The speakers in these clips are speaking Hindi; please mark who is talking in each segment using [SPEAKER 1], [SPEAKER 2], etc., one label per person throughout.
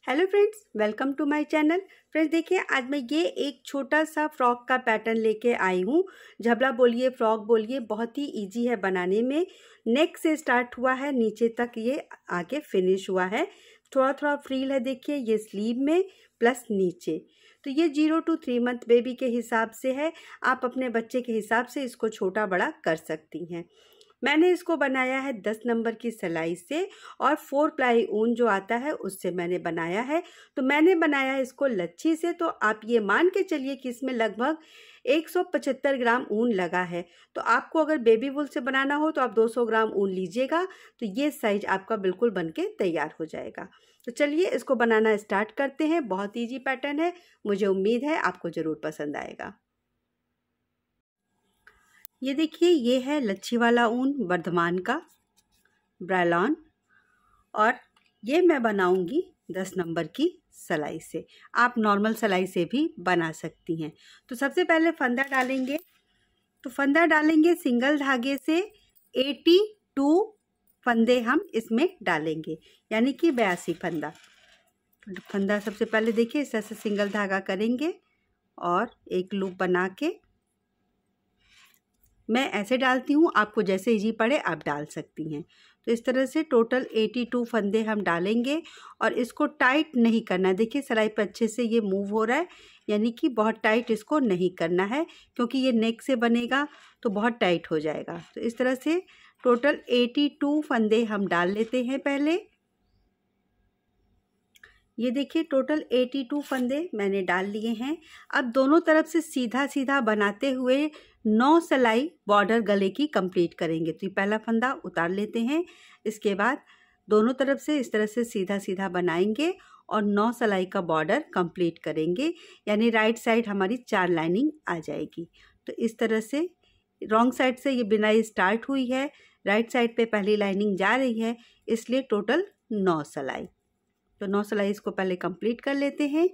[SPEAKER 1] Hello friends, welcome to my channel. Friends देखिए, आज मैं ये एक छोटा सा फ्रॉक का पैटर्न लेके आई हूँ। झबला बोलिए, फ्रॉक बोलिए, बहुत ही इजी है बनाने में। नेक से स्टार्ट हुआ है, नीचे तक ये आके फिनिश हुआ है। थोड़ा थोड़ा फ्रील है, देखिए ये स्लीव में प्लस नीचे। तो ये 0 to 3 मंथ बेबी के हिसाब से है। आप अपने बच्चे के हिसाब से इसको छोटा बड़ा कर सकती हैं। मैंने इसको बनाया है 10 नंबर की सिलाई से और 4 प्लाई ऊन जो आता है उससे मैंने बनाया है। तो मैंने बनाया है इसको लच्छी से, तो आप ये मान के चलिए कि इसमें लगभग 175 ग्राम ऊन लगा है। तो आपको अगर बेबी वूल से बनाना हो तो आप 200 ग्राम ऊन लीजिएगा, तो ये साइज आपका बिल्कुल बन के तैयार हो जाएगा। तो चलिए इसको बनाना स्टार्ट करते हैं। बहुत ईजी पैटर्न है, मुझे उम्मीद है आपको ज़रूर पसंद आएगा। ये देखिए, ये है लच्छी वाला ऊन वर्धमान का ब्रायलॉन, और ये मैं बनाऊंगी 10 नंबर की सिलाई से। आप नॉर्मल सिलाई से भी बना सकती हैं। तो सबसे पहले फंदा डालेंगे। तो फंदा डालेंगे सिंगल धागे से 82 फंदे हम इसमें डालेंगे, यानी कि 82 फंदा। फंदा सबसे पहले देखिए इस तरह से सिंगल धागा करेंगे और एक लूप बना के मैं ऐसे डालती हूँ, आपको जैसे इजी पड़े आप डाल सकती हैं। तो इस तरह से टोटल 82 फंदे हम डालेंगे और इसको टाइट नहीं करना। देखिए सिलाई पे अच्छे से ये मूव हो रहा है, यानी कि बहुत टाइट इसको नहीं करना है, क्योंकि ये नेक से बनेगा तो बहुत टाइट हो जाएगा। तो इस तरह से टोटल 82 फंदे हम डाल लेते हैं पहले। ये देखिए टोटल 82 फंदे मैंने डाल लिए हैं। अब दोनों तरफ से सीधा सीधा बनाते हुए 9 सिलाई बॉर्डर गले की कंप्लीट करेंगे। तो ये पहला फंदा उतार लेते हैं। इसके बाद दोनों तरफ से इस तरह से सीधा सीधा बनाएंगे और 9 सिलाई का बॉर्डर कंप्लीट करेंगे, यानी राइट साइड हमारी 4 लाइनिंग आ जाएगी। तो इस तरह से रॉन्ग साइड से ये बिनाई स्टार्ट हुई है, राइट साइड पे पहली लाइनिंग जा रही है, इसलिए टोटल 9 सिलाई। तो 9 सिलाई इसको पहले कंप्लीट कर लेते हैं।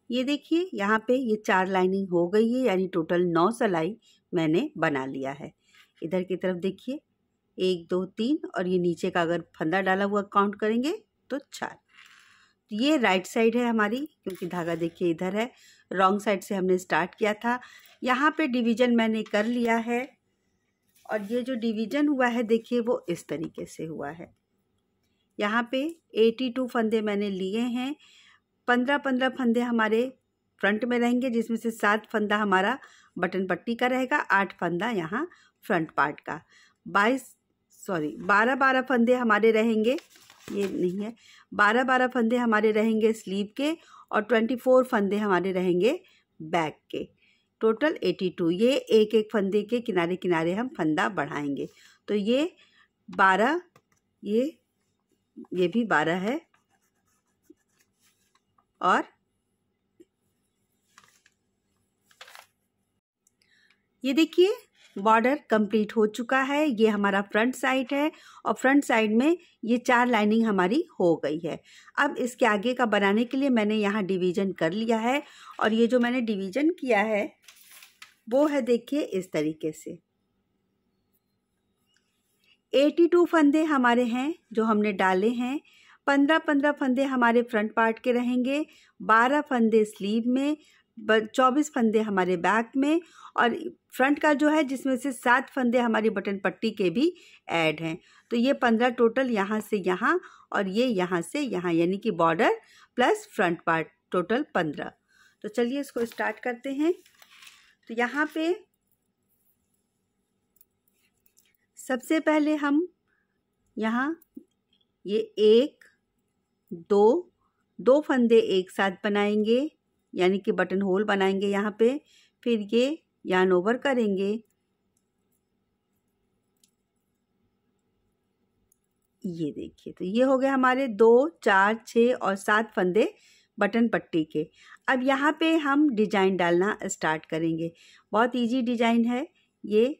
[SPEAKER 1] ये देखिए यहाँ पे ये 4 लाइनिंग हो गई है, यानी टोटल 9 सिलाई मैंने बना लिया है। इधर की तरफ देखिए 1 2 3, और ये नीचे का अगर फंदा डाला हुआ काउंट करेंगे तो 4। ये राइट साइड है हमारी, क्योंकि धागा देखिए इधर है, रॉन्ग साइड से हमने स्टार्ट किया था। यहाँ पे डिवीजन मैंने कर लिया है, और ये जो डिवीजन हुआ है देखिए वो इस तरीके से हुआ है। यहाँ पे 82 फंदे मैंने लिए हैं। 15-15 फंदे हमारे फ्रंट में रहेंगे, जिसमें से 7 फंदा हमारा बटन पट्टी का रहेगा, 8 फंदा यहाँ फ्रंट पार्ट का। 12-12 फंदे हमारे रहेंगे, ये नहीं है, 12-12 फंदे हमारे रहेंगे स्लीव के, और 24 फंदे हमारे रहेंगे बैक के। टोटल 82। ये एक एक फंदे के किनारे किनारे हम फंदा बढ़ाएंगे। तो ये 12, ये भी 12 है, और ये देखिए बॉर्डर कंप्लीट हो चुका है। ये हमारा फ्रंट साइड है, और फ्रंट साइड में ये 4 लाइनिंग हमारी हो गई है। अब इसके आगे का बनाने के लिए मैंने यहाँ डिवीजन कर लिया है, और ये जो मैंने डिवीजन किया है वो है देखिए इस तरीके से। 82 फंदे हमारे हैं जो हमने डाले हैं। 15-15 फंदे हमारे फ्रंट पार्ट के रहेंगे, 12 फंदे स्लीव में, 24 फंदे हमारे बैक में, और फ्रंट का जो है जिसमें से 7 फंदे हमारी बटन पट्टी के भी ऐड हैं। तो ये 15 टोटल यहाँ से यहाँ, और ये यहाँ से यहाँ, यानी कि border plus front part total 15। तो चलिए इसको स्टार्ट करते हैं। तो यहाँ पे सबसे पहले हम यहाँ ये 1 2 फंदे एक साथ बनाएंगे, यानी कि बटन होल बनाएंगे यहाँ पे। फिर ये यार्न ओवर करेंगे, ये देखिए। तो ये हो गए हमारे 2 4 6 और 7 फंदे बटन पट्टी के। अब यहाँ पे हम डिजाइन डालना स्टार्ट करेंगे। बहुत इजी डिजाइन है ये।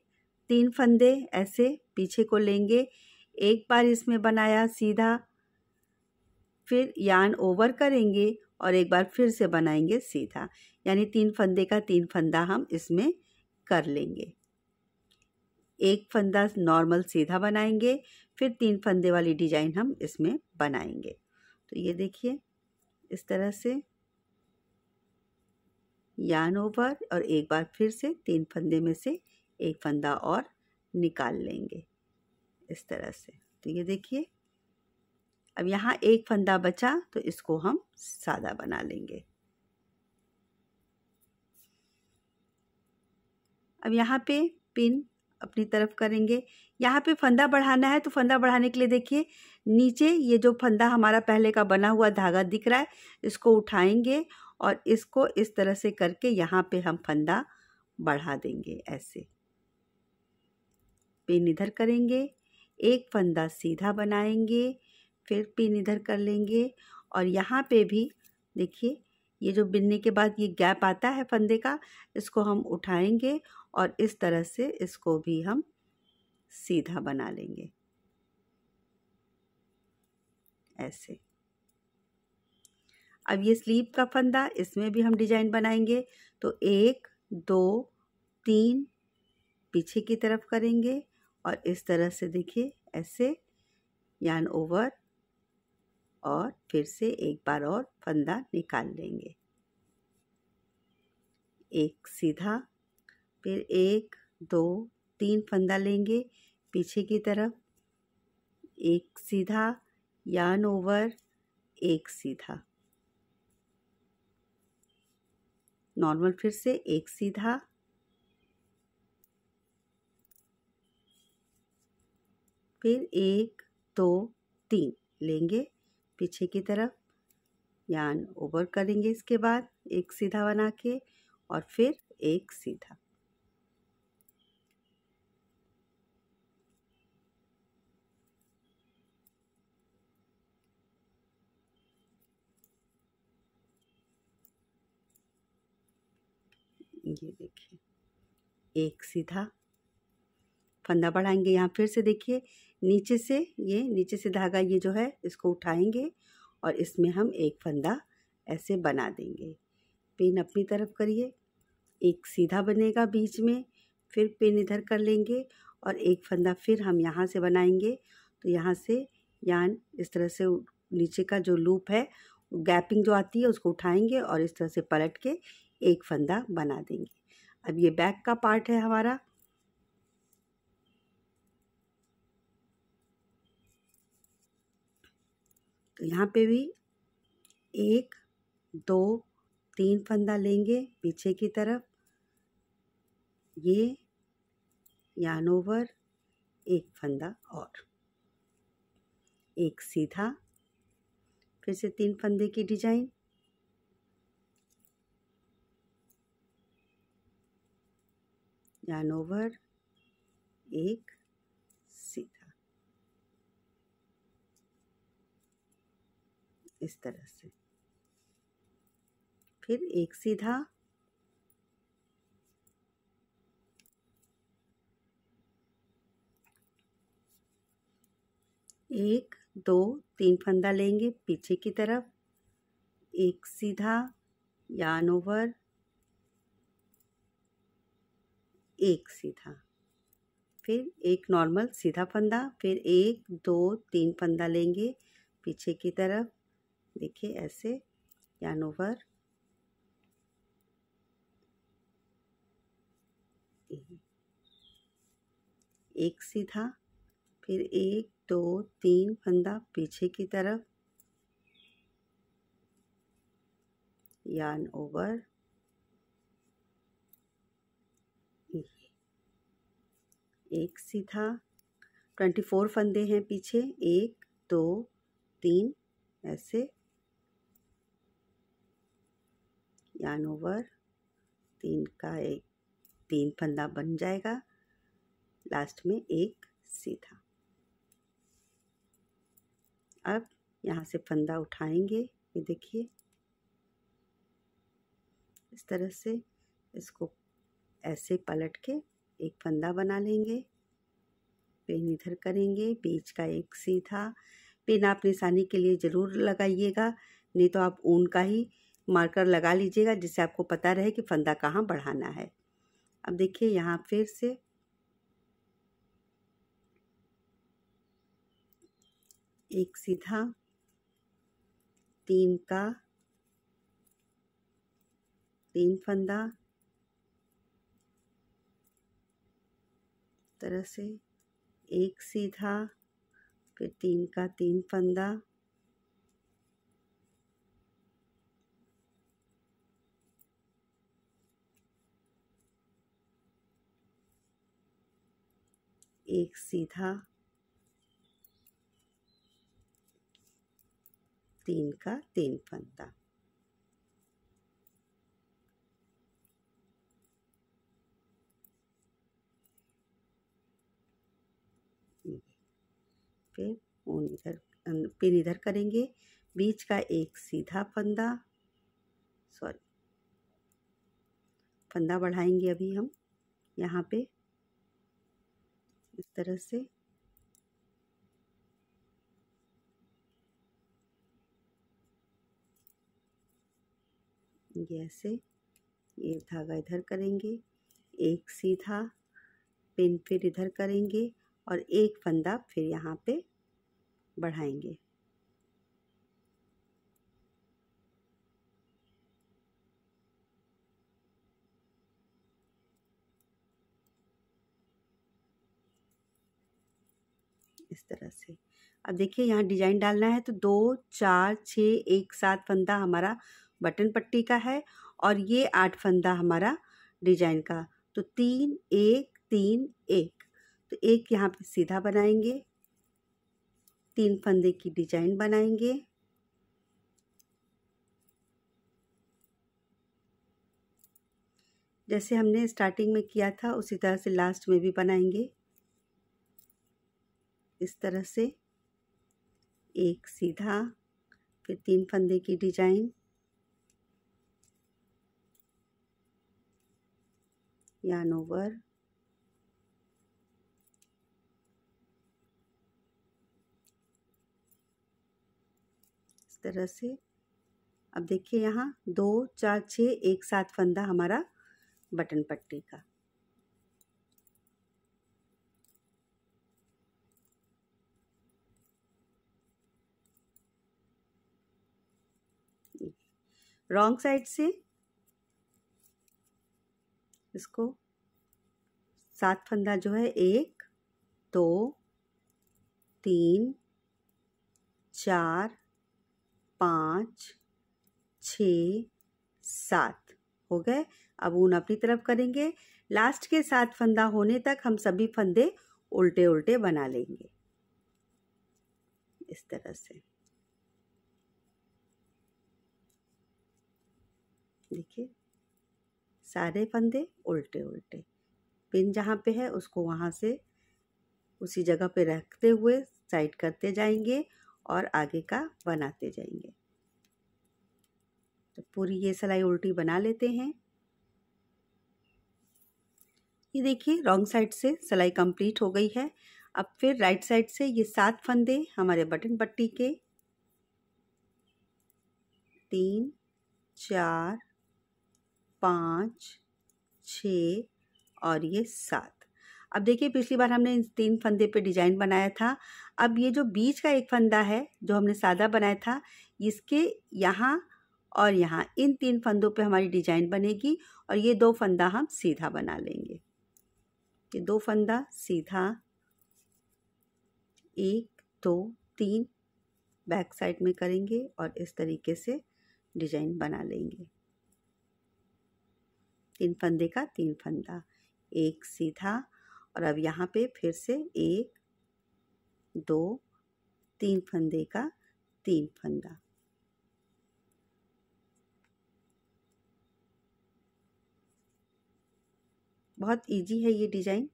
[SPEAKER 1] 3 फंदे ऐसे पीछे को लेंगे, एक बार इसमें बनाया सीधा, फिर यार्न ओवर करेंगे और एक बार फिर से बनाएंगे सीधा, यानी 3 फंदे का 3 फंदा हम इसमें कर लेंगे। एक फंदा नॉर्मल सीधा बनाएंगे, फिर 3 फंदे वाली डिजाइन हम इसमें बनाएंगे। तो ये देखिए इस तरह से यार्न ओवर और एक बार फिर से 3 फंदे में से एक फंदा और निकाल लेंगे इस तरह से। तो ये देखिए अब यहाँ एक फंदा बचा तो इसको हम सादा बना लेंगे। अब यहाँ पे पिन अपनी तरफ करेंगे। यहाँ पे फंदा बढ़ाना है तो फंदा बढ़ाने के लिए देखिए नीचे ये जो फंदा हमारा पहले का बना हुआ धागा दिख रहा है इसको उठाएंगे और इसको इस तरह से करके यहाँ पे हम फंदा बढ़ा देंगे। ऐसे पिन इधर करेंगे, एक फंदा सीधा बनाएंगे, फिर पिन इधर कर लेंगे और यहाँ पे भी देखिए ये जो बिनने के बाद ये गैप आता है फंदे का, इसको हम उठाएंगे और इस तरह से इसको भी हम सीधा बना लेंगे ऐसे। अब ये स्लीव का फंदा, इसमें भी हम डिजाइन बनाएंगे। तो 1 2 3 पीछे की तरफ करेंगे और इस तरह से देखिए ऐसे यार्न ओवर और फिर से एक बार और फंदा निकाल लेंगे। एक सीधा, फिर 1 2 3 फंदा लेंगे पीछे की तरफ, एक सीधा यार्न ओवर, एक सीधा नॉर्मल, फिर से एक सीधा, फिर 1 2 3 लेंगे पीछे की तरफ, यार्न ओवर करेंगे, इसके बाद एक सीधा बना के और फिर एक सीधा। ये देखिए एक सीधा फंदा बढ़ाएंगे। यहाँ फिर से देखिए नीचे से धागा ये जो है इसको उठाएंगे और इसमें हम एक फंदा ऐसे बना देंगे। पिन अपनी तरफ करिए, एक सीधा बनेगा बीच में, फिर पिन इधर कर लेंगे और एक फंदा फिर हम यहाँ से बनाएंगे। तो यहाँ से यार्न इस तरह से नीचे का जो लूप है, गैपिंग जो आती है उसको उठाएंगे और इस तरह से पलट के एक फंदा बना देंगे। अब ये बैक का पार्ट है हमारा। तो यहाँ पे भी 1 2 3 फंदा लेंगे पीछे की तरफ, ये यार्न ओवर, एक फंदा और एक सीधा, फिर से 3 फंदे की डिजाइन, यार्न ओवर, एक सीधा इस तरह से, फिर एक सीधा, एक 2 3 फंदा लेंगे पीछे की तरफ, एक सीधा यार्न ओवर, एक सीधा, फिर एक नॉर्मल सीधा फंदा, फिर 1 2 3 फंदा लेंगे पीछे की तरफ, देखिए ऐसे यार्न ओवर, एक सीधा, फिर 1 2 3 फंदा पीछे की तरफ, यार्न ओवर, एक सीधा, 24 फंदे हैं पीछे, 1 2 3 ऐसे, यार्न ओवर, 3 का एक 3 फंदा बन जाएगा, लास्ट में एक सीधा। अब यहाँ से फंदा उठाएंगे, ये देखिए इस तरह से, इसको ऐसे पलट के एक फंदा बना लेंगे, पिन इधर करेंगे, बीच का एक सीधा। पिन आप निशानी के लिए ज़रूर लगाइएगा, नहीं तो आप ऊन का ही मार्कर लगा लीजिएगा जिससे आपको पता रहे कि फंदा कहाँ बढ़ाना है। अब देखिए यहाँ फिर से एक सीधा, 3 का 3 फंदा, तरह से एक सीधा, फिर 3 का 3 फंदा, एक सीधा, 3 का 3 फंदा। फिर ऊन इधर, पिन इधर करेंगे, बीच का एक सीधा फंदा, फंदा बढ़ाएंगे अभी हम यहाँ पे इस तरह से, ये ऐसे, ये धागा इधर करेंगे, एक सीधा, पिन फिर इधर करेंगे और एक फंदा फिर यहाँ पे बढ़ाएंगे। इस तरह से। अब देखिए यहाँ डिजाइन डालना है तो 2 4 6 1 7 फंदा हमारा बटन पट्टी का है और ये 8 फंदा हमारा डिजाइन का, तो 3 1 3 1, तो एक यहाँ पे सीधा बनाएंगे, 3 फंदे की डिजाइन बनाएंगे, जैसे हमने स्टार्टिंग में किया था उसी तरह से लास्ट में भी बनाएंगे। इस तरह से एक सीधा, फिर 3 फंदे की डिजाइन, yarn ओवर, इस तरह से। अब देखिए यहाँ 2 4 6 1 7 फंदा हमारा बटन पट्टी का। रॉन्ग साइड से इसको 7 फंदा जो है 1 2 3 4 5 6 7 हो गए। अब ऊन अपनी तरफ करेंगे, लास्ट के 7 फंदा होने तक हम सभी फंदे उल्टे उल्टे बना लेंगे इस तरह से। देखिए सारे फंदे उल्टे उल्टे, पिन जहाँ पे है उसको वहाँ से उसी जगह पे रखते हुए साइड करते जाएंगे और आगे का बनाते जाएंगे। तो पूरी ये सिलाई उल्टी बना लेते हैं। ये देखिए रॉन्ग साइड से सिलाई कंप्लीट हो गई है। अब फिर राइट साइड से ये 7 फंदे हमारे बटन पट्टी के, 3 4 5 6 और ये 7। अब देखिए पिछली बार हमने इन 3 फंदे पे डिजाइन बनाया था, अब ये जो बीच का एक फंदा है जो हमने सादा बनाया था, इसके यहाँ और यहाँ इन 3 फंदों पे हमारी डिजाइन बनेगी और ये 2 फंदा हम सीधा बना लेंगे। ये 2 फंदा सीधा, 1 2 3 बैक साइड में करेंगे और इस तरीके से डिजाइन बना लेंगे। 3 फंदे का 3 फंदा, एक सीधा, और अब यहाँ पे फिर से 1 2 3 फंदे का 3 फंदा। बहुत इजी है ये डिजाइन।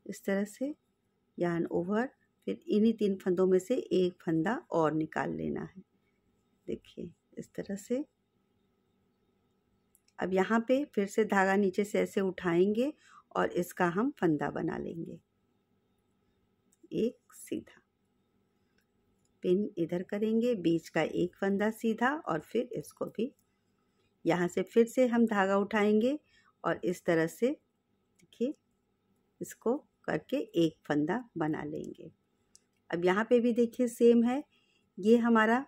[SPEAKER 1] इस तरह से यार्न ओवर, फिर इन्हीं 3 फंदों में से एक फंदा और निकाल लेना है। देखिए इस तरह से। अब यहाँ पे फिर से धागा नीचे से ऐसे उठाएंगे और इसका हम फंदा बना लेंगे, एक सीधा, पिन इधर करेंगे, बीच का एक फंदा सीधा और फिर इसको भी यहाँ से फिर से हम धागा उठाएंगे और इस तरह से देखिए इसको करके एक फंदा बना लेंगे। अब यहाँ पे भी देखिए सेम है, ये हमारा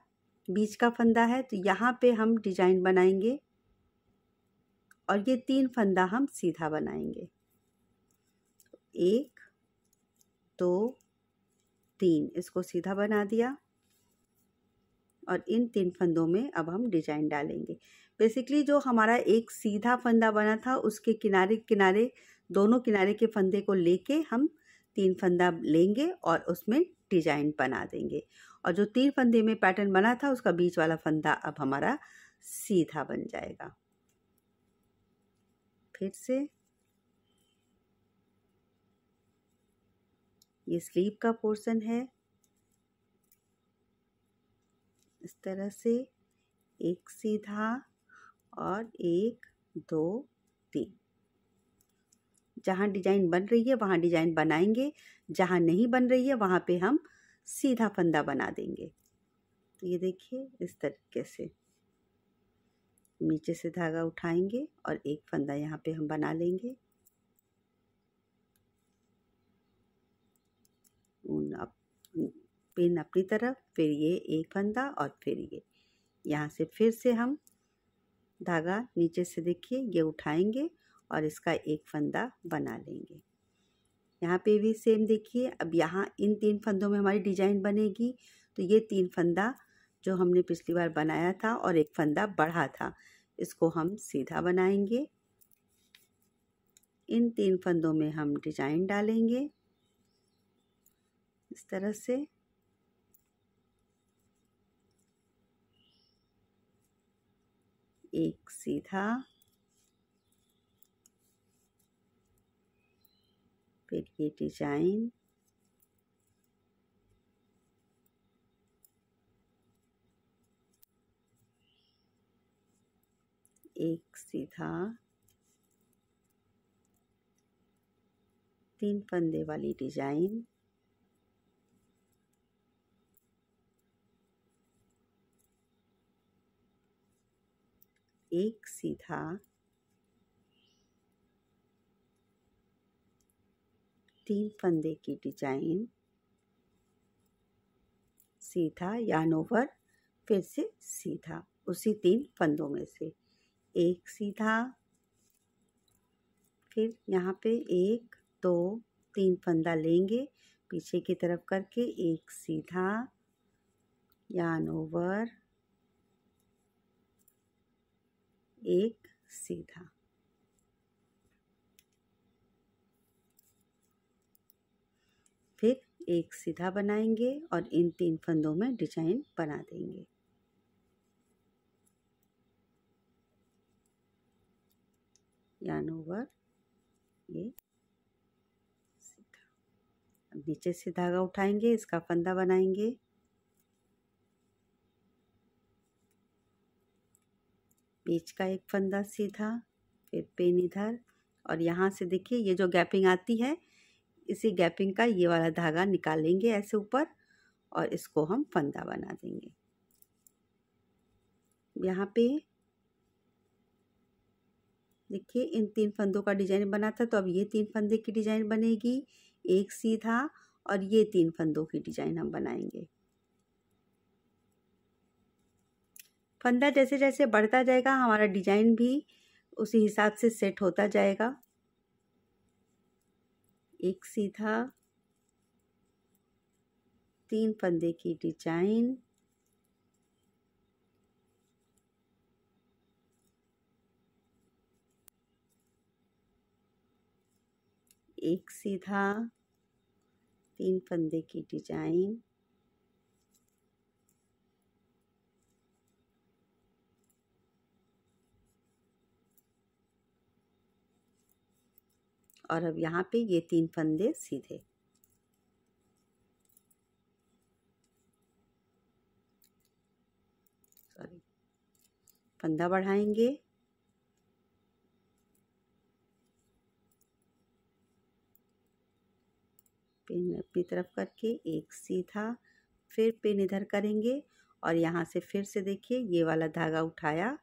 [SPEAKER 1] बीच का फंदा है, तो यहाँ पे हम डिजाइन बनाएंगे और ये 3 फंदा हम सीधा बनाएंगे। 1 2 3 इसको सीधा बना दिया और इन 3 फंदों में अब हम डिजाइन डालेंगे। बेसिकली जो हमारा एक सीधा फंदा बना था उसके किनारे किनारे दोनों किनारे के फंदे को लेके हम 3 फंदा लेंगे और उसमें डिजाइन बना देंगे, और जो 3 फंदे में पैटर्न बना था उसका बीच वाला फंदा अब हमारा सीधा बन जाएगा। फिर से ये स्लीव का पोर्शन है, इस तरह से एक सीधा और 1 2 3। जहाँ डिजाइन बन रही है वहाँ डिजाइन बनाएंगे, जहाँ नहीं बन रही है वहाँ पे हम सीधा फंदा बना देंगे। तो ये देखिए इस तरीके से नीचे से धागा उठाएंगे और एक फंदा यहाँ पे हम बना लेंगे। पिन अपनी तरफ, फिर ये एक फंदा और फिर ये यहाँ से फिर से हम धागा नीचे से देखिए ये उठाएंगे और इसका एक फंदा बना लेंगे। यहाँ पे भी सेम देखिए, अब यहाँ इन 3 फंदों में हमारी डिजाइन बनेगी, तो ये 3 फंदा जो हमने पिछली बार बनाया था और एक फंदा बढ़ा था इसको हम सीधा बनाएंगे। इन 3 फंदों में हम डिजाइन डालेंगे इस तरह से। एक सीधा, फिर ये डिजाइन, एक सीधा, 3 फंदे वाली डिजाइन, एक सीधा, 3 फंदे की डिजाइन, सीधा यार्न ओवर, फिर से सीधा उसी 3 फंदों में से एक सीधा, फिर यहाँ पे 1 2 3 फंदा लेंगे पीछे की तरफ करके, एक सीधा यार्न ओवर, एक सीधा। फिर एक सीधा बनाएंगे और इन 3 फंदों में डिजाइन बना देंगे। यार्न ओवर, ये सीधा। अब नीचे से धागा उठाएंगे, इसका फंदा बनाएंगे, बीच का एक फंदा सीधा, फिर पिन इधर, और यहाँ से देखिए ये जो गैपिंग आती है इसी गैपिंग का ये वाला धागा निकालेंगे ऐसे ऊपर और इसको हम फंदा बना देंगे। यहाँ पे देखिए इन 3 फंदों का डिजाइन बना था, तो अब ये 3 फंदे की डिजाइन बनेगी, एक सीधा, और ये 3 फंदों की डिजाइन हम बनाएंगे। फंदा जैसे जैसे बढ़ता जाएगा हमारा डिजाइन भी उसी हिसाब से सेट होता जाएगा। एक सीधा, 3 फंदे की डिजाइन, एक सीधा, 3 फंदे की डिजाइन, और अब यहाँ पे ये 3 फंदे सीधे। सॉरी, फंदा बढ़ाएंगे, पिन अपनी तरफ करके एक सीधा, फिर पिन इधर करेंगे और यहाँ से फिर से देखिए ये वाला धागा उठाया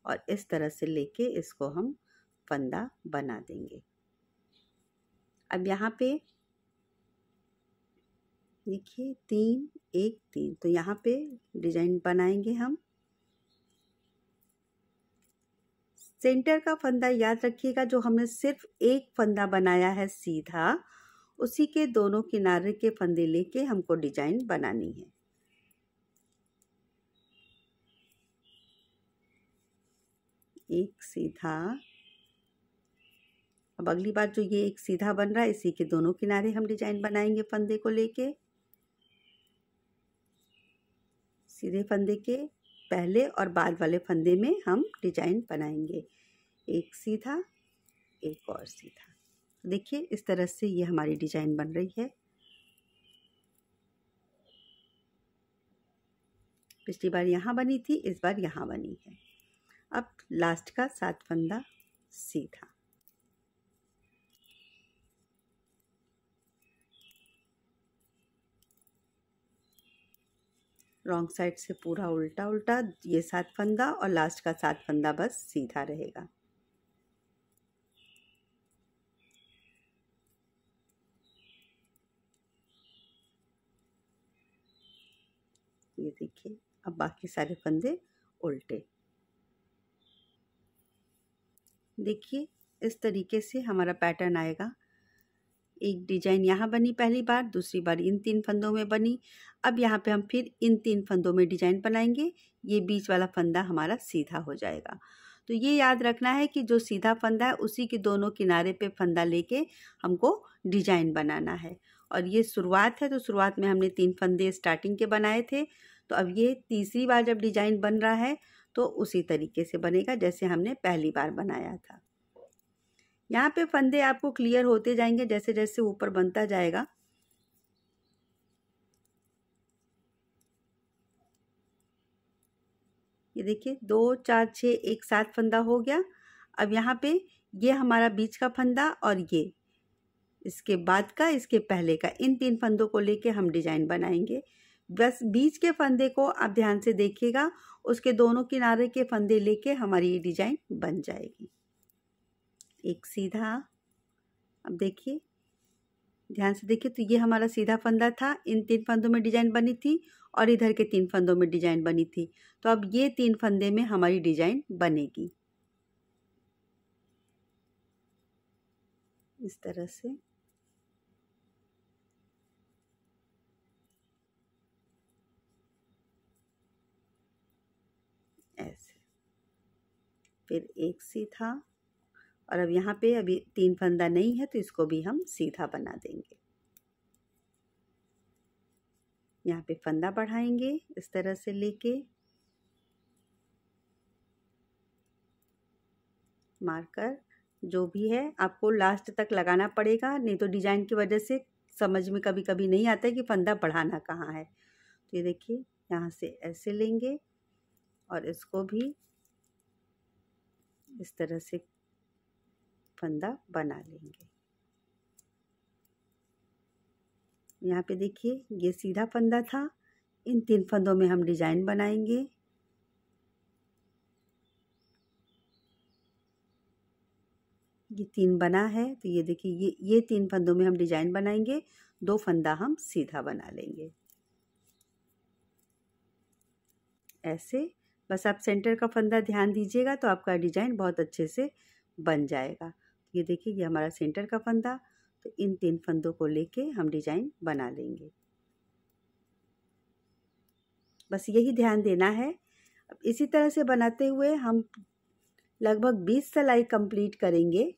[SPEAKER 1] और इस तरह से लेके इसको हम फंदा बना देंगे। अब यहाँ पे देखिए 3 1 3, तो यहाँ पे डिजाइन बनाएंगे हम। सेंटर का फंदा याद रखिएगा, जो हमने सिर्फ एक फंदा बनाया है सीधा, उसी के दोनों किनारे के फंदे लेके हमको डिजाइन बनानी है। एक सीधा। अब अगली बार जो ये एक सीधा बन रहा है, इसी के दोनों किनारे हम डिजाइन बनाएंगे फंदे को लेके। सीधे फंदे के पहले और बाद वाले फंदे में हम डिजाइन बनाएंगे। एक सीधा, एक और सीधा। देखिए इस तरह से ये हमारी डिजाइन बन रही है। पिछली बार यहाँ बनी थी, इस बार यहाँ बनी है। अब लास्ट का 7 फंदा सीधा। रॉन्ग साइड से पूरा उल्टा उल्टा, ये 7 फंदा और लास्ट का 7 फंदा बस सीधा रहेगा। ये देखिए, अब बाकी सारे फंदे उल्टे। देखिए इस तरीके से हमारा पैटर्न आएगा। एक डिजाइन यहाँ बनी पहली बार, दूसरी बार इन 3 फंदों में बनी। अब यहाँ पे हम फिर इन 3 फंदों में डिजाइन बनाएंगे। ये बीच वाला फंदा हमारा सीधा हो जाएगा। तो ये याद रखना है कि जो सीधा फंदा है उसी के दोनों किनारे पे फंदा लेके हमको डिजाइन बनाना है। और ये शुरुआत है, तो शुरुआत में हमने 3 फंदे स्टार्टिंग के बनाए थे। तो अब ये तीसरी बार जब डिजाइन बन रहा है तो उसी तरीके से बनेगा जैसे हमने पहली बार बनाया था। यहाँ पे फंदे आपको क्लियर होते जाएंगे जैसे जैसे ऊपर बनता जाएगा। ये देखिए 2 4 6 एक 7 फंदा हो गया। अब यहाँ पे ये हमारा बीच का फंदा और ये इसके बाद का, इसके पहले का, इन 3 फंदों को लेके हम डिजाइन बनाएंगे। बस बीच के फंदे को आप ध्यान से देखिएगा, उसके दोनों किनारे के फंदे लेके हमारी ये डिजाइन बन जाएगी। एक सीधा। अब देखिए ध्यान से देखिए, तो ये हमारा सीधा फंदा था, इन 3 फंदों में डिजाइन बनी थी और इधर के 3 फंदों में डिजाइन बनी थी। तो अब ये 3 फंदे में हमारी डिजाइन बनेगी इस तरह से। ऐसे फिर एक सीधा। और अब यहाँ पे अभी 3 फंदा नहीं है तो इसको भी हम सीधा बना देंगे। यहाँ पे फंदा बढ़ाएंगे इस तरह से लेके, मार्कर जो भी है आपको लास्ट तक लगाना पड़ेगा, नहीं तो डिजाइन की वजह से समझ में कभी कभी नहीं आता है कि फंदा बढ़ाना कहाँ है। तो ये देखिए यहाँ से ऐसे लेंगे और इसको भी इस तरह से फंदा बना लेंगे। यहाँ पे देखिए ये सीधा फंदा था, इन 3 फंदों में हम डिजाइन बनाएंगे। ये 3 बना है, तो ये देखिए ये 3 फंदों में हम डिजाइन बनाएंगे। 2 फंदा हम सीधा बना लेंगे ऐसे। बस आप सेंटर का फंदा ध्यान दीजिएगा तो आपका डिजाइन बहुत अच्छे से बन जाएगा। ये देखिए ये हमारा सेंटर का फंदा, तो इन 3 फंदों को लेके हम डिजाइन बना लेंगे। बस यही ध्यान देना है। अब इसी तरह से बनाते हुए हम लगभग 20 सिलाई कंप्लीट करेंगे।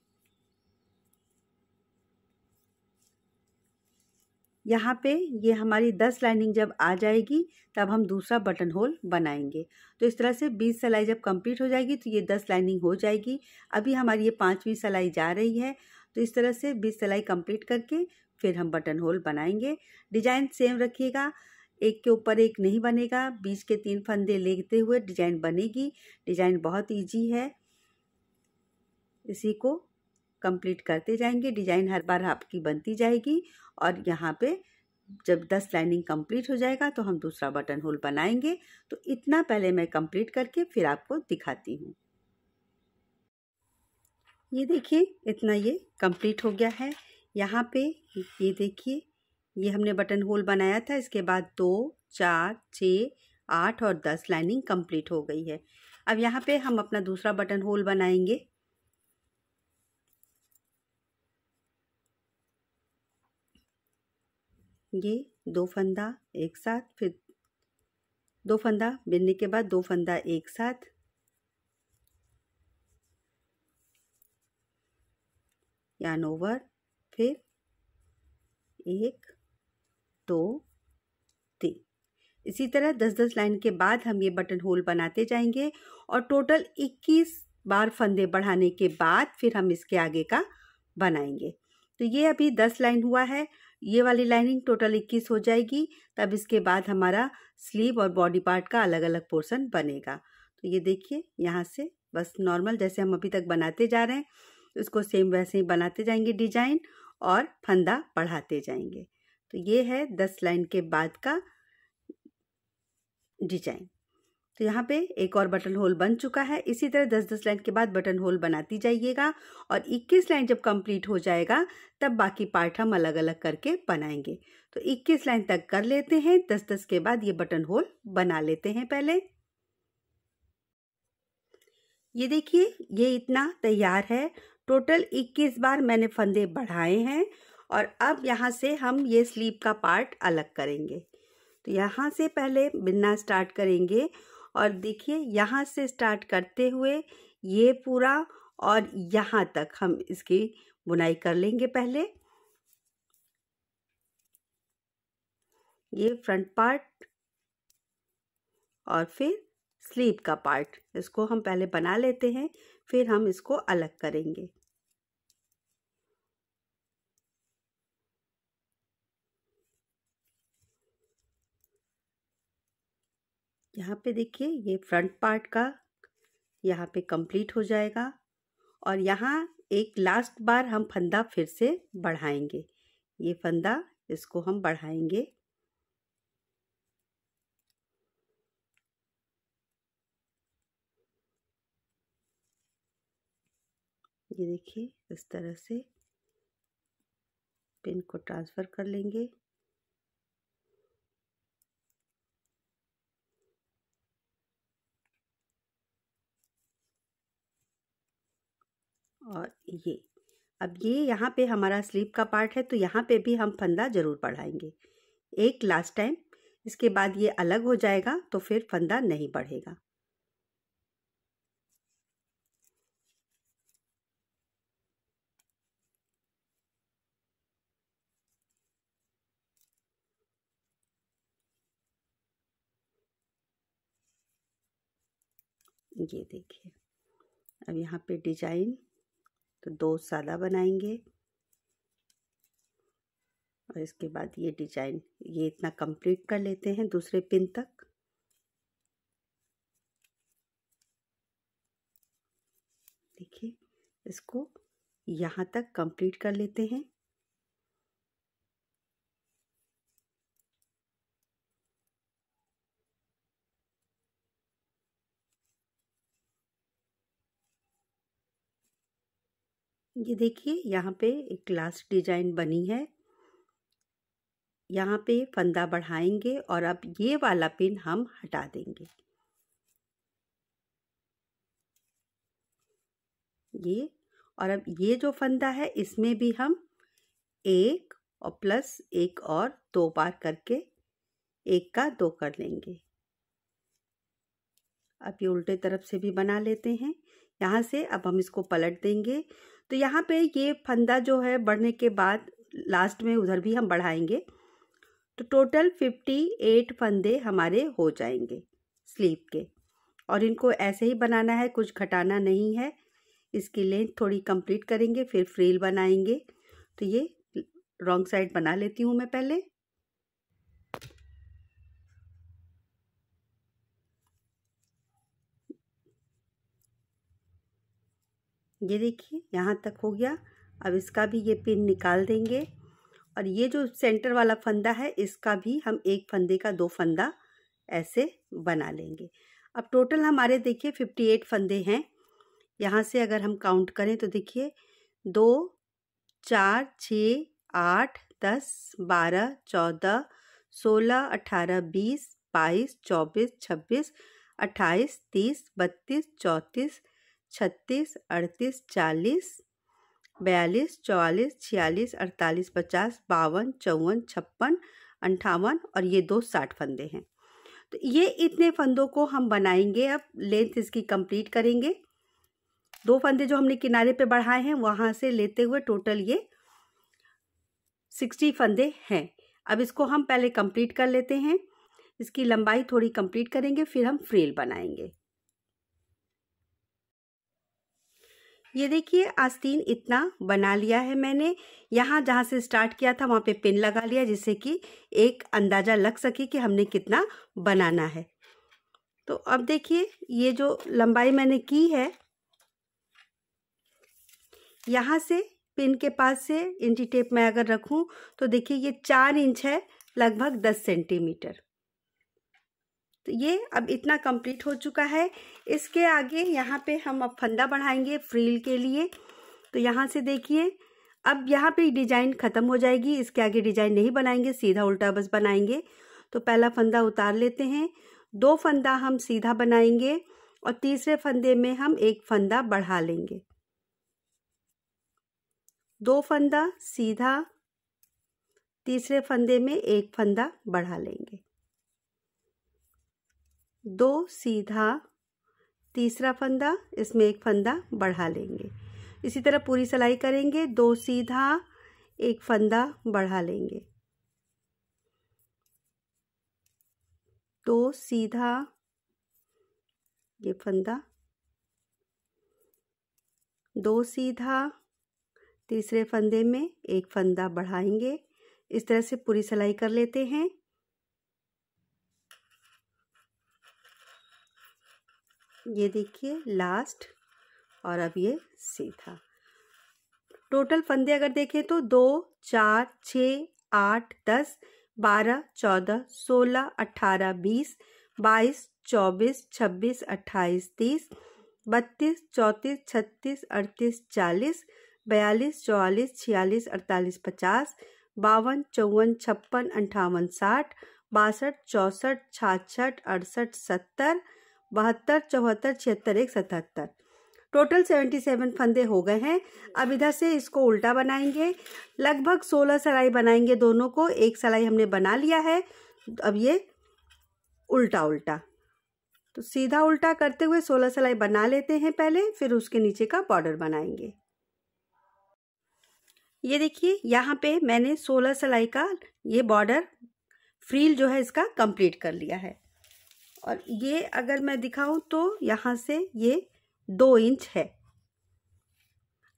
[SPEAKER 1] यहाँ पे ये हमारी 10 लाइनिंग जब आ जाएगी तब हम दूसरा बटन होल बनाएंगे। तो इस तरह से 20 सिलाई जब कंप्लीट हो जाएगी तो ये 10 लाइनिंग हो जाएगी। अभी हमारी ये 5वीं सिलाई जा रही है, तो इस तरह से 20 सिलाई कंप्लीट करके फिर हम बटन होल बनाएंगे। डिजाइन सेम रखिएगा, एक के ऊपर एक नहीं बनेगा, बीच के 3 फंदे लेते हुए डिजाइन बनेगी। डिजाइन बहुत ईजी है, इसी को कंप्लीट करते जाएंगे। डिजाइन हर बार आपकी बनती जाएगी और यहाँ पे जब 10 लाइनिंग कंप्लीट हो जाएगा तो हम दूसरा बटन होल बनाएंगे। तो इतना पहले मैं कंप्लीट करके फिर आपको दिखाती हूँ। ये देखिए इतना ये कंप्लीट हो गया है। यहाँ पे ये देखिए ये हमने बटन होल बनाया था, इसके बाद 2, 4, 6, 8 और 10 लाइनिंग कंप्लीट हो गई है। अब यहाँ पे हम अपना दूसरा बटन होल बनाएंगे। ये 2 फंदा एक साथ, फिर 2 फंदा बिनने के बाद 2 फंदा एक साथ, यार्न ओवर, फिर 1, 2, 3। इसी तरह 10-10 लाइन के बाद हम ये बटन होल बनाते जाएंगे और टोटल 21 बार फंदे बढ़ाने के बाद फिर हम इसके आगे का बनाएंगे। तो ये अभी 10 लाइन हुआ है, ये वाली लाइनिंग टोटल 21 हो जाएगी। तब इसके बाद हमारा स्लीव और बॉडी पार्ट का अलग अलग पोर्शन बनेगा। तो ये देखिए, यहाँ से बस नॉर्मल जैसे हम अभी तक बनाते जा रहे हैं उसको सेम वैसे ही बनाते जाएंगे डिजाइन और फंदा बढ़ाते जाएंगे। तो ये है 10 लाइन के बाद का डिजाइन। तो यहाँ पे एक और बटन होल बन चुका है। इसी तरह 10-10 लाइन के बाद बटन होल बनाती जाइएगा और 21 लाइन जब कंप्लीट हो जाएगा तब बाकी पार्ट हम अलग अलग करके बनाएंगे। तो 21 लाइन तक कर लेते हैं, 10-10 के बाद ये बटन होल बना लेते हैं। पहले ये देखिए, ये इतना तैयार है। टोटल 21 बार मैंने फंदे बढ़ाए हैं और अब यहाँ से हम ये स्लीव का पार्ट अलग करेंगे। तो यहाँ से पहले बिनना स्टार्ट करेंगे और देखिए, यहाँ से स्टार्ट करते हुए ये पूरा और यहाँ तक हम इसकी बुनाई कर लेंगे। पहले ये फ्रंट पार्ट और फिर स्लीव का पार्ट, इसको हम पहले बना लेते हैं, फिर हम इसको अलग करेंगे। यहाँ पे देखिए, ये फ्रंट पार्ट का यहाँ पे कंप्लीट हो जाएगा और यहाँ एक लास्ट बार हम फंदा फिर से बढ़ाएंगे। ये फंदा इसको हम बढ़ाएंगे। ये देखिए, इस तरह से पिन को ट्रांसफर कर लेंगे और ये अब ये यहाँ पे हमारा स्लीव का पार्ट है, तो यहाँ पे भी हम फंदा ज़रूर बढ़ाएंगे एक लास्ट टाइम। इसके बाद ये अलग हो जाएगा तो फिर फंदा नहीं बढ़ेगा। ये देखिए, अब यहाँ पे डिजाइन तो 2 सादा बनाएंगे और इसके बाद ये डिजाइन ये इतना कंप्लीट कर लेते हैं दूसरे पिन तक। देखिए, इसको यहाँ तक कंप्लीट कर लेते हैं। ये देखिए, यहाँ पे एक लास्ट डिजाइन बनी है। यहाँ पे फंदा बढ़ाएंगे और अब ये वाला पिन हम हटा देंगे। ये और अब ये जो फंदा है इसमें भी हम एक और प्लस एक और 2 बार करके एक का 2 कर लेंगे। अब ये उल्टे तरफ से भी बना लेते हैं। यहाँ से अब हम इसको पलट देंगे। तो यहाँ पे ये फंदा जो है बढ़ने के बाद लास्ट में उधर भी हम बढ़ाएंगे। तो टोटल 58 फंदे हमारे हो जाएंगे स्लीव के और इनको ऐसे ही बनाना है, कुछ घटाना नहीं है। इसकी लेंथ थोड़ी कंप्लीट करेंगे, फिर फ्रिल बनाएंगे। तो ये रॉन्ग साइड बना लेती हूँ मैं पहले। ये देखिए, यहाँ तक हो गया। अब इसका भी ये पिन निकाल देंगे और ये जो सेंटर वाला फंदा है इसका भी हम एक फंदे का 2 फंदा ऐसे बना लेंगे। अब टोटल हमारे देखिए 58 फंदे हैं। यहाँ से अगर हम काउंट करें तो देखिए 2, 4, 6, 8, 10, 12, 14, 16, 18, 20, 22, 24, 26, 28, 30, 32, 34, 36, 38, 40, 42, 44, 46, 48, 50, 52, 54, 56, 58 और ये 2 60 फंदे हैं। तो ये इतने फंदों को हम बनाएंगे। अब लेंथ इसकी कंप्लीट करेंगे। 2 फंदे जो हमने किनारे पे बढ़ाए हैं वहाँ से लेते हुए टोटल ये 60 फंदे हैं। अब इसको हम पहले कंप्लीट कर लेते हैं। इसकी लंबाई थोड़ी कंप्लीट करेंगे, फिर हम फ्रिल बनाएंगे। ये देखिए आस्तीन इतना बना लिया है मैंने। यहाँ जहाँ से स्टार्ट किया था वहाँ पे पिन लगा लिया, जिससे कि एक अंदाज़ा लग सके कि हमने कितना बनाना है। तो अब देखिए ये जो लंबाई मैंने की है, यहाँ से पिन के पास से इंची टेप में अगर रखूँ तो देखिए ये 4 इंच है, लगभग 10 सेंटीमीटर। तो ये अब इतना कंप्लीट हो चुका है। इसके आगे यहाँ पे हम अब फंदा बढ़ाएंगे फ्रिल के लिए। तो यहाँ से देखिए अब यहाँ पे डिजाइन ख़त्म हो जाएगी। इसके आगे डिजाइन नहीं बनाएंगे, सीधा उल्टा बस बनाएंगे। तो पहला फंदा उतार लेते हैं, 2 फंदा हम सीधा बनाएंगे और तीसरे फंदे में हम 1 फंदा बढ़ा लेंगे। 2 फंदा सीधा, तीसरे फंदे में 1 फंदा बढ़ा लेंगे। 2 सीधा, तीसरा फंदा, इसमें 1 फंदा बढ़ा लेंगे। इसी तरह पूरी सिलाई करेंगे। 2 सीधा, 1 फंदा बढ़ा लेंगे। 2 सीधा, ये फंदा, 2 सीधा, तीसरे फंदे में 1 फंदा बढ़ाएंगे। इस तरह से पूरी सिलाई कर लेते हैं। ये देखिए लास्ट, और अब ये सीधा। टोटल फंदे अगर देखें तो 2, 4, 6, 8, 10, 12, 14, 16, 18, 20, 22, 24, 26, 28, 30, 32, 34, 36, 38, 40, 42, 44, 46, 48, 50, 52, 54, 56, 58, 60, 62, 64, 66, 68, 70, 72, 74, 76, 1, 77। टोटल 77 फंदे हो गए हैं। अब इधर से इसको उल्टा बनाएंगे। लगभग 16 सिलाई बनाएंगे दोनों को। 1 सिलाई हमने बना लिया है। अब ये उल्टा उल्टा, तो सीधा उल्टा करते हुए 16 सिलाई बना लेते हैं पहले, फिर उसके नीचे का बॉर्डर बनाएंगे। ये देखिए यहाँ पे मैंने 16 सिलाई का ये बॉर्डर फ्रिल जो है इसका कंप्लीट कर लिया है। और ये अगर मैं दिखाऊं तो यहाँ से ये 2 इंच है।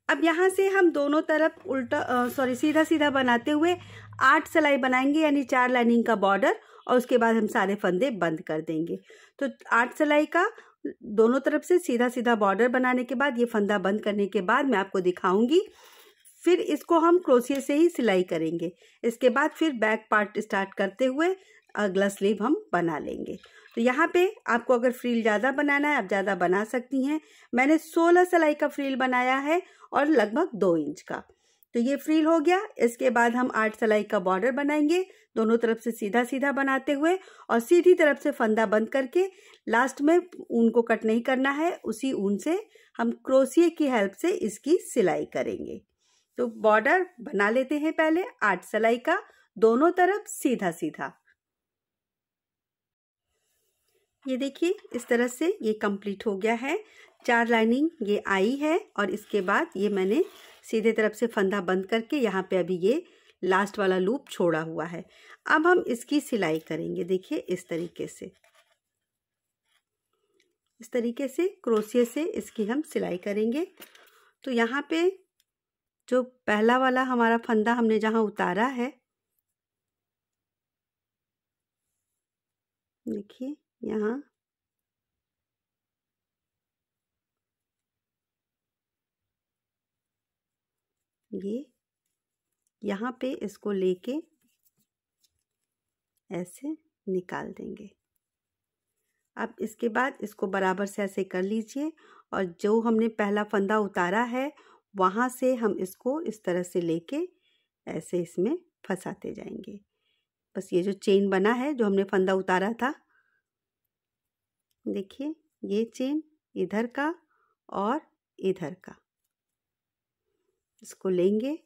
[SPEAKER 1] अब यहाँ से हम दोनों तरफ उल्टा सीधा सीधा बनाते हुए 8 सिलाई बनाएंगे, यानी 4 लाइनिंग का बॉर्डर, और उसके बाद हम सारे फंदे बंद कर देंगे। तो 8 सिलाई का दोनों तरफ से सीधा सीधा बॉर्डर बनाने के बाद, ये फंदा बंद करने के बाद मैं आपको दिखाऊंगी। फिर इसको हम क्रोशिया से ही सिलाई करेंगे। इसके बाद फिर बैक पार्ट स्टार्ट करते हुए अगला स्लीव हम बना लेंगे। तो यहाँ पे आपको अगर फ्रिल ज़्यादा बनाना है आप ज़्यादा बना सकती हैं। मैंने 16 सिलाई का फ्रिल बनाया है और लगभग 2 इंच का। तो ये फ्रिल हो गया। इसके बाद हम 8 सिलाई का बॉर्डर बनाएंगे, दोनों तरफ से सीधा सीधा बनाते हुए, और सीधी तरफ से फंदा बंद करके लास्ट में ऊन को कट नहीं करना है, उसी ऊन से हम क्रोशिया की हेल्प से इसकी सिलाई करेंगे। तो बॉर्डर बना लेते हैं पहले 8 सिलाई का, दोनों तरफ सीधा सीधा। ये देखिए इस तरह से ये कंप्लीट हो गया है। 4 लाइनिंग ये आई है, और इसके बाद ये मैंने सीधे तरफ से फंदा बंद करके यहाँ पे अभी ये लास्ट वाला लूप छोड़ा हुआ है। अब हम इसकी सिलाई करेंगे। देखिए इस तरीके से क्रोशिया से इसकी हम सिलाई करेंगे। तो यहाँ पे जो पहला वाला हमारा फंदा हमने जहाँ उतारा है, देखिए यहाँ ये यहाँ पे इसको लेके ऐसे निकाल देंगे। अब इसके बाद इसको बराबर से ऐसे कर लीजिए, और जो हमने पहला फंदा उतारा है वहाँ से हम इसको इस तरह से लेके ऐसे इसमें फंसाते जाएंगे। बस ये जो चेन बना है, जो हमने फंदा उतारा था, देखिए ये चेन इधर का और इधर का, इसको लेंगे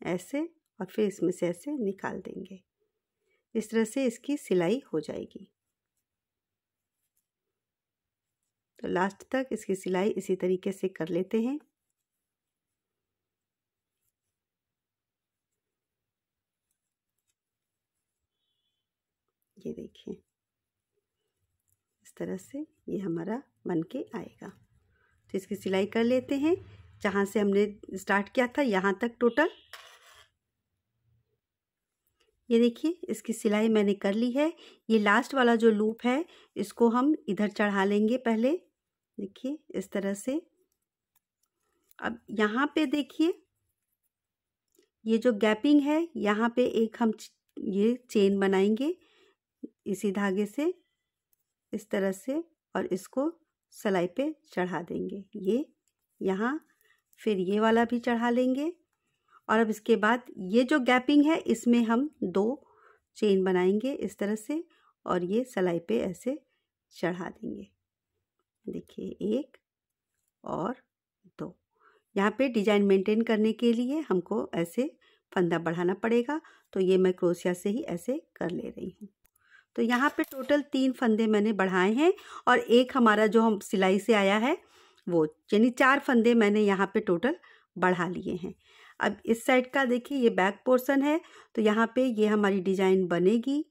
[SPEAKER 1] ऐसे और फिर इसमें से ऐसे निकाल देंगे। इस तरह से इसकी सिलाई हो जाएगी। तो लास्ट तक इसकी सिलाई इसी तरीके से कर लेते हैं। ये देखिए इस तरह से ये हमारा बन के आएगा। तो इसकी सिलाई कर लेते हैं, जहाँ से हमने स्टार्ट किया था यहाँ तक टोटल। ये देखिए इसकी सिलाई मैंने कर ली है। ये लास्ट वाला जो लूप है इसको हम इधर चढ़ा लेंगे पहले, देखिए इस तरह से। अब यहाँ पे देखिए ये जो गैपिंग है, यहाँ पे एक हम ये चेन बनाएंगे इसी धागे से इस तरह से, और इसको सिलाई पे चढ़ा देंगे। ये यहाँ, फिर ये वाला भी चढ़ा लेंगे, और अब इसके बाद ये जो गैपिंग है इसमें हम 2 चेन बनाएंगे इस तरह से, और ये सिलाई पे ऐसे चढ़ा देंगे। देखिए 1 और 2। यहाँ पे डिजाइन मेंटेन करने के लिए हमको ऐसे फंदा बढ़ाना पड़ेगा, तो ये मैं क्रोशिया से ही ऐसे कर ले रही हूँ। तो यहाँ पे टोटल 3 फंदे मैंने बढ़ाए हैं, और एक हमारा जो हम सिलाई से आया है वो, यानी 4 फंदे मैंने यहाँ पे टोटल बढ़ा लिए हैं। अब इस साइड का देखिए ये बैक पोर्शन है, तो यहाँ पे ये हमारी डिजाइन बनेगी।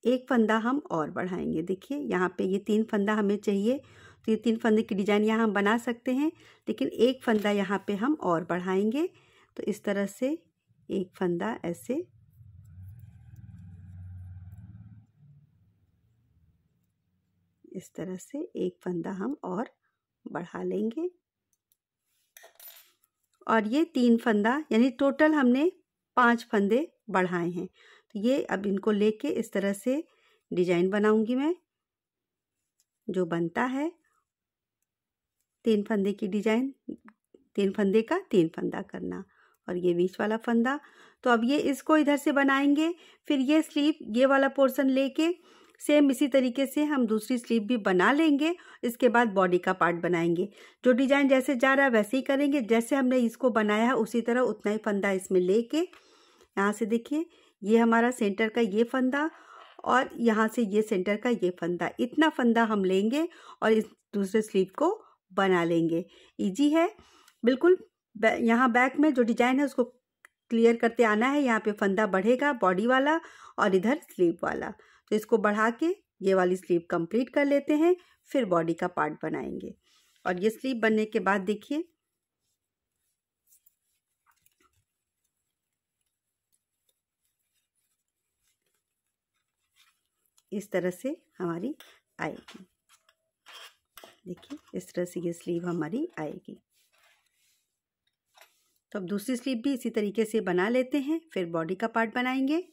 [SPEAKER 1] एक फंदा हम और बढ़ाएंगे। देखिए यहाँ पे ये 3 फंदा हमें चाहिए, तो ये 3 फंदे की डिजाइन यहाँ हम बना सकते हैं, लेकिन एक फंदा यहाँ पे हम और बढ़ाएंगे। तो इस तरह से एक फंदा ऐसे, इस तरह से एक फंदा हम और बढ़ा लेंगे, और ये 3 फंदा, यानी टोटल हमने 5 फंदे बढ़ाए हैं। तो ये अब इनको लेके इस तरह से डिजाइन बनाऊंगी मैं, जो बनता है 3 फंदे की डिजाइन, 3 फंदे का 3 फंदा करना, और ये बीच वाला फंदा। तो अब ये इसको इधर से बनाएंगे, फिर ये स्लीव, ये वाला पोर्शन लेके सेम इसी तरीके से हम दूसरी स्लीव भी बना लेंगे। इसके बाद बॉडी का पार्ट बनाएंगे। जो डिजाइन जैसे जा रहा है वैसे ही करेंगे, जैसे हमने इसको बनाया है उसी तरह उतना ही फंदा इसमें लेके, यहाँ से देखिए ये हमारा सेंटर का ये फंदा, और यहाँ से ये सेंटर का ये फंदा, इतना फंदा हम लेंगे और इस दूसरे स्लीव को बना लेंगे। इजी है बिल्कुल। यहाँ बैक में जो डिजाइन है उसको क्लियर करते आना है। यहाँ पे फंदा बढ़ेगा बॉडी वाला, और इधर स्लीव वाला। तो इसको बढ़ा के ये वाली स्लीव कंप्लीट कर लेते हैं, फिर बॉडी का पार्ट बनाएंगे। और ये स्लीव बनने के बाद देखिए इस तरह से हमारी आएगी। देखिए इस तरह से ये स्लीव हमारी आएगी। तो अब दूसरी स्लीव भी इसी तरीके से बना लेते हैं, फिर बॉडी का पार्ट बनाएंगे।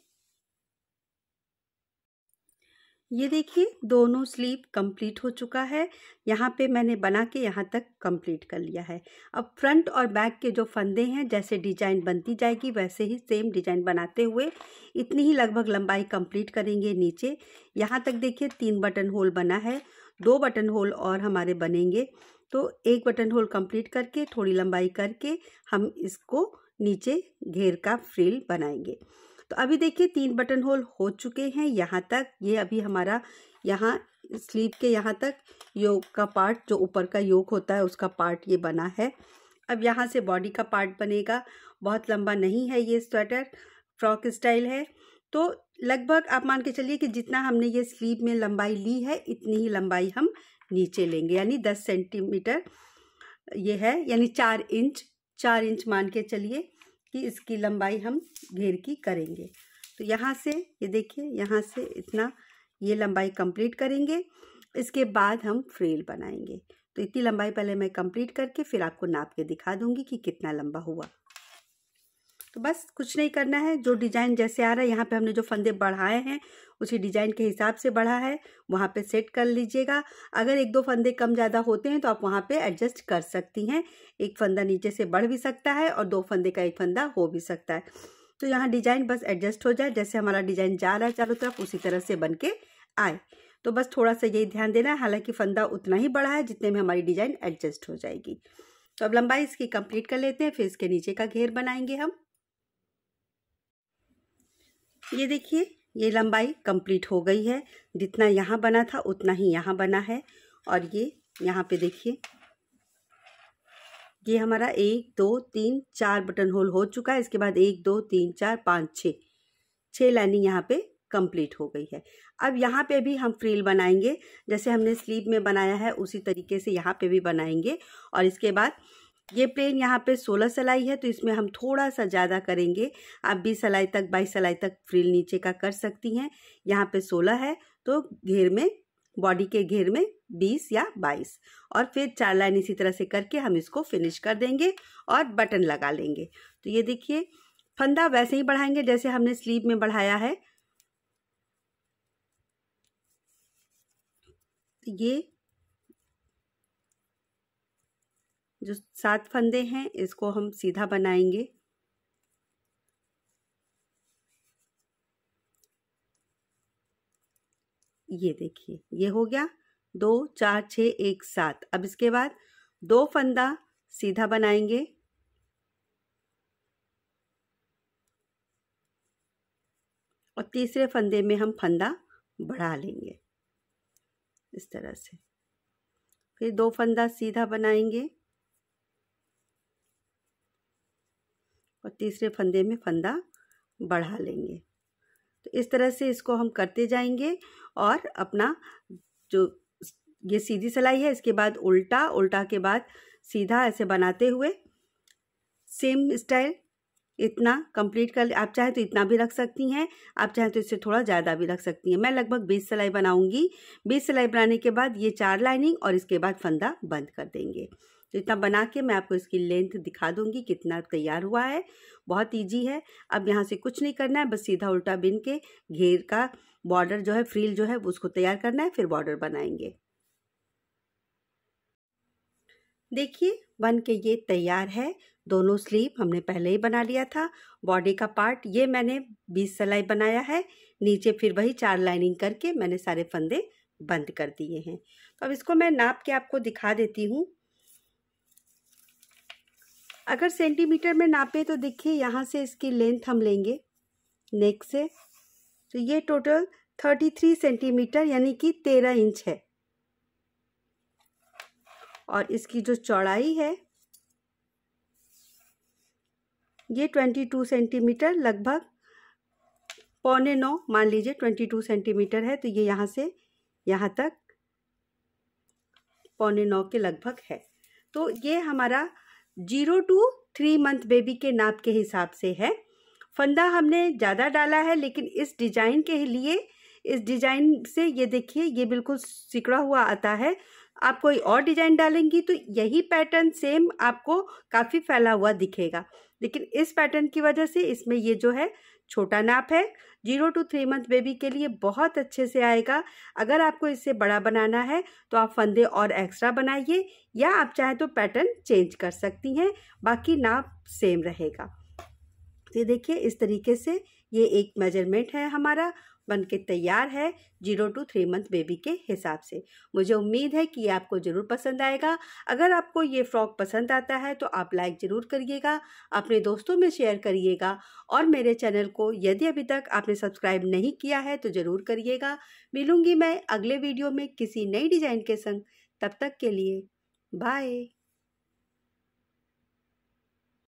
[SPEAKER 1] ये देखिए दोनों स्लीव कंप्लीट हो चुका है। यहाँ पे मैंने बना के यहाँ तक कंप्लीट कर लिया है। अब फ्रंट और बैक के जो फंदे हैं, जैसे डिजाइन बनती जाएगी वैसे ही सेम डिजाइन बनाते हुए इतनी ही लगभग लंबाई कंप्लीट करेंगे। नीचे यहाँ तक देखिए 3 बटन होल बना है, 2 बटन होल और हमारे बनेंगे। तो 1 बटन होल कंप्लीट करके थोड़ी लंबाई करके हम इसको नीचे घेर का फ्रिल बनाएंगे। तो अभी देखिए 3 बटन होल हो चुके हैं यहाँ तक। ये अभी हमारा यहाँ स्लीव के यहाँ तक योक का पार्ट, जो ऊपर का योक होता है उसका पार्ट ये बना है। अब यहाँ से बॉडी का पार्ट बनेगा। बहुत लंबा नहीं है, ये स्वेटर फ्रॉक स्टाइल है, तो लगभग आप मान के चलिए कि जितना हमने ये स्लीव में लंबाई ली है इतनी ही लंबाई हम नीचे लेंगे, यानी 10 सेंटीमीटर ये है, यानी 4 इंच मान के चलिए कि इसकी लंबाई हम घेर की करेंगे। तो यहाँ से ये देखिए यहाँ से इतना ये लंबाई कंप्लीट करेंगे। इसके बाद हम फ्रिल बनाएंगे। तो इतनी लंबाई पहले मैं कंप्लीट करके फिर आपको नाप के दिखा दूंगी कि कितना लंबा हुआ। तो बस कुछ नहीं करना है, जो डिज़ाइन जैसे आ रहा है, यहाँ पे हमने जो फंदे बढ़ाए हैं उसी डिज़ाइन के हिसाब से बढ़ा है, वहाँ पे सेट कर लीजिएगा। अगर 1-2 फंदे कम ज़्यादा होते हैं तो आप वहाँ पे एडजस्ट कर सकती हैं। एक फंदा नीचे से बढ़ भी सकता है और 2 फंदे का एक फंदा हो भी सकता है। तो यहाँ डिज़ाइन बस एडजस्ट हो जाए, जैसे हमारा डिज़ाइन जा रहा है चारों तरफ उसी तरह से बन के आए। तो बस थोड़ा सा यही ध्यान देना है, हालांकि फंदा उतना ही बड़ा है जितने में हमारी डिज़ाइन एडजस्ट हो जाएगी। तो अब लंबाई इसकी कंप्लीट कर लेते हैं, फिर इसके नीचे का घेर बनाएंगे हम। ये देखिए, ये लंबाई कंप्लीट हो गई है, जितना यहाँ बना था उतना ही यहाँ बना है। और ये यहाँ पे देखिए, ये हमारा 1 2 3 4 बटन होल हो चुका है। इसके बाद 1 2 3 4 5 6 लाइनिंग यहाँ पे कंप्लीट हो गई है। अब यहाँ पे भी हम फ्रिल बनाएंगे, जैसे हमने स्लीव में बनाया है उसी तरीके से यहाँ पे भी बनाएंगे। और इसके बाद ये प्लेन यहाँ पे 16 सिलाई है, तो इसमें हम थोड़ा सा ज़्यादा करेंगे। आप 20 सिलाई तक 22 सिलाई तक फ्रिल नीचे का कर सकती हैं। यहाँ पे 16 है तो घेर में, बॉडी के घेर में 20 या 22, और फिर 4 लाइन इसी तरह से करके हम इसको फिनिश कर देंगे और बटन लगा लेंगे। तो ये देखिए, फंदा वैसे ही बढ़ाएंगे जैसे हमने स्लीव में बढ़ाया है। ये जो 7 फंदे हैं इसको हम सीधा बनाएंगे। ये देखिए, ये हो गया 2 4 6 1 7। अब इसके बाद 2 फंदा सीधा बनाएंगे और तीसरे फंदे में हम फंदा बढ़ा लेंगे इस तरह से। फिर 2 फंदा सीधा बनाएंगे और तीसरे फंदे में फंदा बढ़ा लेंगे। तो इस तरह से इसको हम करते जाएंगे और अपना जो ये सीधी सिलाई है, इसके बाद उल्टा, उल्टा के बाद सीधा, ऐसे बनाते हुए सेम स्टाइल इतना कंप्लीट कर। आप चाहे तो इतना भी रख सकती हैं, आप चाहे तो इससे थोड़ा ज़्यादा भी रख सकती हैं। मैं लगभग 20 सिलाई बनाऊंगी। 20 सिलाई बनाने के बाद ये 4 लाइनिंग और इसके बाद फंदा बंद कर देंगे। तो इतना बना के मैं आपको इसकी लेंथ दिखा दूंगी कितना तैयार हुआ है। बहुत ईजी है। अब यहाँ से कुछ नहीं करना है, बस सीधा उल्टा बिन के घेर का बॉर्डर जो है, फ्रिल जो है उसको तैयार करना है, फिर बॉर्डर बनाएंगे। देखिए, बन के ये तैयार है। दोनों स्लीव हमने पहले ही बना लिया था। बॉडी का पार्ट ये मैंने 20 सिलाई बनाया है, नीचे फिर वही 4 लाइनिंग करके मैंने सारे फंदे बंद कर दिए हैं। तो अब इसको मैं नाप के आपको दिखा देती हूँ। अगर सेंटीमीटर में नापे तो देखिए, यहाँ से इसकी लेंथ हम लेंगे नेक से, तो ये टोटल 33 सेंटीमीटर यानी कि 13 इंच है। और इसकी जो चौड़ाई है ये 22 सेंटीमीटर, लगभग 8.25 मान लीजिए 22 सेंटीमीटर है। तो ये यहाँ से यहाँ तक 8.25 के लगभग है। तो ये हमारा 0 to 3 मंथ बेबी के नाप के हिसाब से है। फंदा हमने ज़्यादा डाला है, लेकिन इस डिज़ाइन के लिए, इस डिज़ाइन से ये देखिए ये बिल्कुल सिकुड़ा हुआ आता है। आप कोई और डिज़ाइन डालेंगी तो यही पैटर्न सेम आपको काफ़ी फैला हुआ दिखेगा, लेकिन इस पैटर्न की वजह से इसमें ये जो है छोटा नाप है। 0 to 3 मंथ बेबी के लिए बहुत अच्छे से आएगा। अगर आपको इससे बड़ा बनाना है तो आप फंदे और एक्स्ट्रा बनाइए, या आप चाहे तो पैटर्न चेंज कर सकती हैं, बाकी नाप सेम रहेगा। तो ये देखिए, इस तरीके से ये एक मेजरमेंट है हमारा, बनके तैयार है 0 to 3 मंथ बेबी के हिसाब से। मुझे उम्मीद है कि ये आपको ज़रूर पसंद आएगा। अगर आपको ये फ्रॉक पसंद आता है तो आप लाइक ज़रूर करिएगा, अपने दोस्तों में शेयर करिएगा, और मेरे चैनल को यदि अभी तक आपने सब्सक्राइब नहीं किया है तो ज़रूर करिएगा। मिलूँगी मैं अगले वीडियो में किसी नई डिज़ाइन के संग। तब तक के लिए बाय।